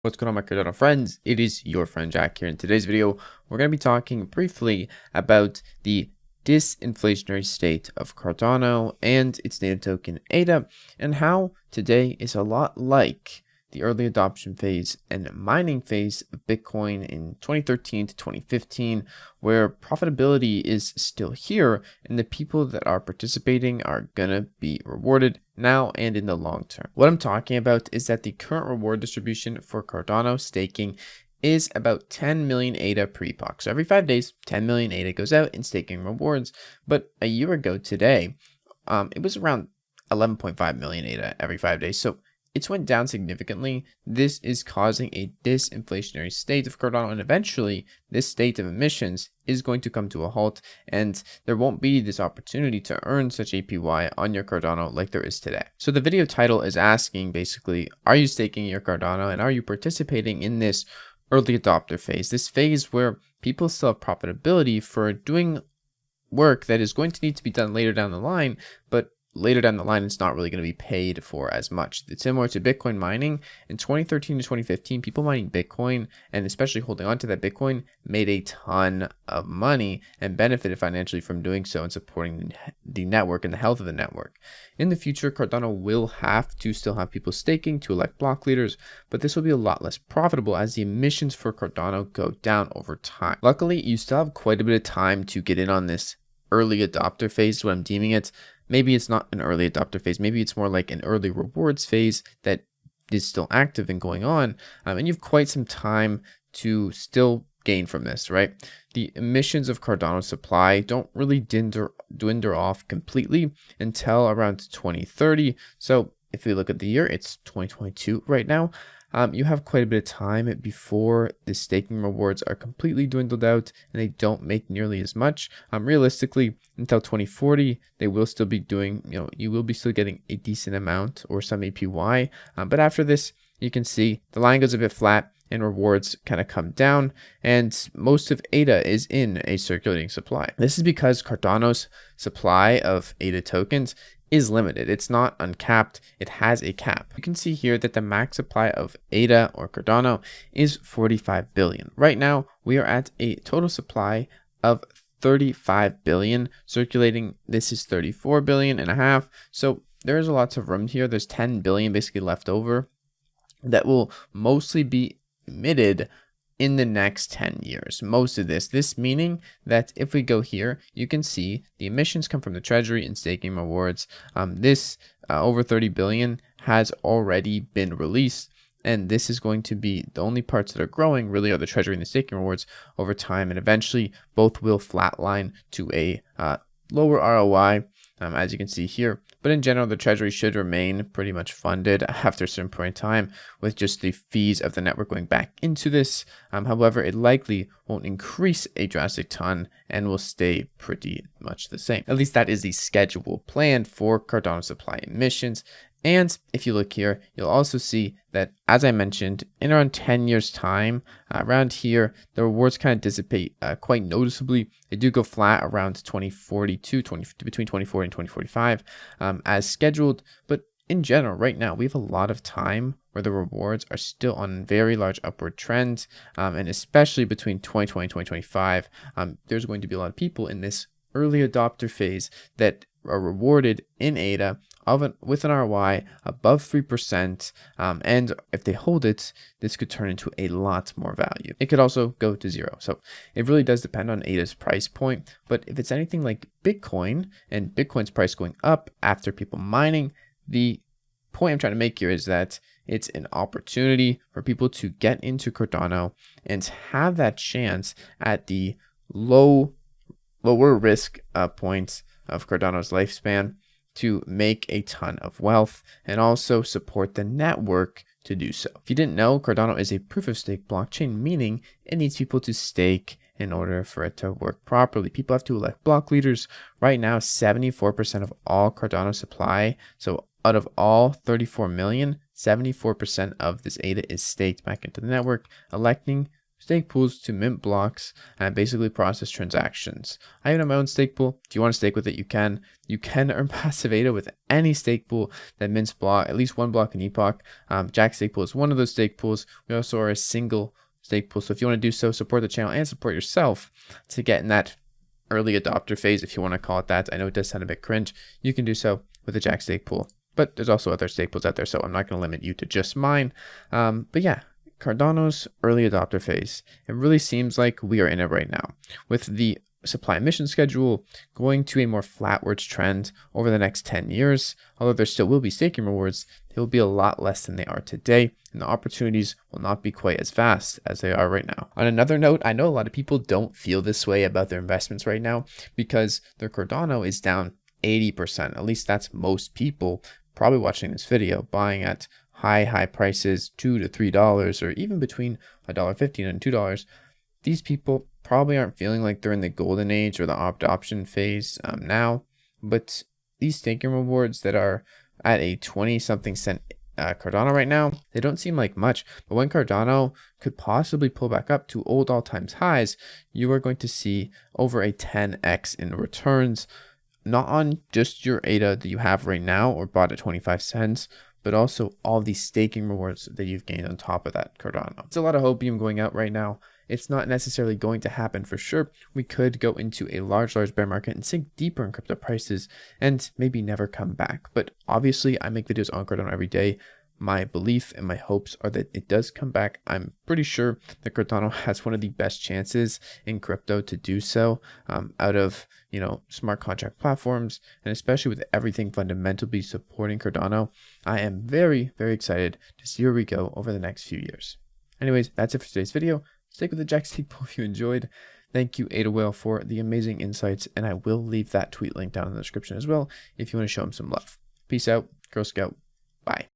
What's going on, my Cardano friends? It is your friend Jack here. In today's video, we're going to be talking briefly about the disinflationary state of Cardano and its native token ADA, and how today is a lot like the early adoption phase and mining phase of Bitcoin in 2013 to 2015, where profitability is still here and the people that are participating are gonna be rewarded now and in the long term. What I'm talking about is that the current reward distribution for Cardano staking is about 10 million ADA per epoch. So every 5 days, 10 million ADA goes out in staking rewards. But a year ago today, it was around 11.5 million ADA every 5 days. So it's went down significantly. This is causing a disinflationary state of Cardano, and eventually this state of emissions is going to come to a halt, and there won't be this opportunity to earn such APY on your Cardano like there is today. So the video title is asking basically, are you staking your Cardano and are you participating in this early adopter phase, this phase where people still have profitability for doing work that is going to need to be done later down the line, but later down the line, it's not really going to be paid for as much. It's similar to Bitcoin mining. In 2013 to 2015, people mining Bitcoin and especially holding on to that Bitcoin made a ton of money and benefited financially from doing so and supporting the network and the health of the network. In the future, Cardano will have to still have people staking to elect block leaders, but this will be a lot less profitable as the emissions for Cardano go down over time. Luckily, you still have quite a bit of time to get in on this early adopter phase, what I'm deeming it. Maybe it's not an early adopter phase. Maybe it's more like an early rewards phase that is still active and going on. And you have quite some time to still gain from this, right? The emissions of Cardano supply don't really dwindle off completely until around 2030. So if we look at the year, it's 2022 right now. You have quite a bit of time before the staking rewards are completely dwindled out and they don't make nearly as much. Realistically, until 2040, they will still be doing, you will be still getting a decent amount or some APY. But after this, you can see the line goes a bit flat and rewards kind of come down, and most of ADA is in a circulating supply. This is because Cardano's supply of ADA tokens is limited. It's not uncapped. It has a cap. You can see here that the max supply of ADA or Cardano is 45 billion. Right now, we are at a total supply of 35 billion circulating. This is 34 billion and a half. So there is a lot of room here. There's 10 billion basically left over that will mostly be emitted in the next 10 years. Most of this meaning that if we go here, you can see the emissions come from the treasury and staking rewards. This over 30 billion has already been released, and this is going to be the only parts that are growing really are the treasury and the staking rewards over time, and eventually both will flatline to a lower ROI, as you can see here. But in general, the treasury should remain pretty much funded after a certain point in time with just the fees of the network going back into this. However, it likely won't increase a drastic ton and will stay pretty much the same. At least that is the schedule planned for Cardano supply emissions. And if you look here, you'll also see that, as I mentioned, in around 10 years time, around here, the rewards kind of dissipate quite noticeably. They do go flat around 2042, between 2040 and 2045 as scheduled. But in general, right now, we have a lot of time where the rewards are still on very large upward trends. And especially between 2020 and 2025, there's going to be a lot of people in this early adopter phase that are rewarded in ADA with an ROI above 3%, and if they hold it, this could turn into a lot more value. It could also go to zero. So it really does depend on ADA's price point. But if it's anything like Bitcoin and Bitcoin's price going up after people mining, the point I'm trying to make here is that it's an opportunity for people to get into Cardano and have that chance at the lower risk points of Cardano's lifespan to make a ton of wealth and also support the network to do so. If you didn't know, Cardano is a proof of stake blockchain, meaning it needs people to stake in order for it to work properly. People have to elect block leaders. Right now, 74% of all Cardano supply, so out of all 34 million, 74% of this ADA is staked back into the network. Electing stake pools to mint blocks and basically process transactions. I even have my own stake pool. If you want to stake with it, you can. You can earn passive ADA with any stake pool that mints block, at least one block in epoch. Jack stake pool is one of those stake pools. We also are a single stake pool. So if you want to do so, support the channel and support yourself to get in that early adopter phase, if you want to call it that. I know it does sound a bit cringe. You can do so with a Jack stake pool, but there's also other stake pools out there, so I'm not going to limit you to just mine. But yeah, Cardano's early adopter phase. It really seems like we are in it right now, with the supply emission schedule going to a more flatwards trend over the next 10 years. Although there still will be staking rewards, they will be a lot less than they are today, and the opportunities will not be quite as vast as they are right now. On another note, I know a lot of people don't feel this way about their investments right now because their Cardano is down 80%. At least that's most people probably watching this video, buying at high prices, $2 to $3, or even between $1.15 and $2. These people probably aren't feeling like they're in the golden age or the option phase now, but these staking rewards that are at a 20-something cent Cardano right now, they don't seem like much, but when Cardano could possibly pull back up to old all-time highs, you are going to see over a 10x in returns, not on just your ADA that you have right now or bought at 25 cents, but also all these staking rewards that you've gained on top of that Cardano. It's a lot of hopium going out right now. It's not necessarily going to happen for sure. We could go into a large bear market and sink deeper in crypto prices and maybe never come back. But obviously I make videos on Cardano every day. My belief and my hopes are that it does come back. I'm pretty sure that Cardano has one of the best chances in crypto to do so out of, smart contract platforms, and especially with everything fundamentally supporting Cardano. I am very, very excited to see where we go over the next few years. Anyways, that's it for today's video. Stick with the Jack stake pool if you enjoyed. Thank you, Ada Whale, for the amazing insights, and I will leave that tweet link down in the description as well if you want to show him some love. Peace out, Girl Scout. Bye.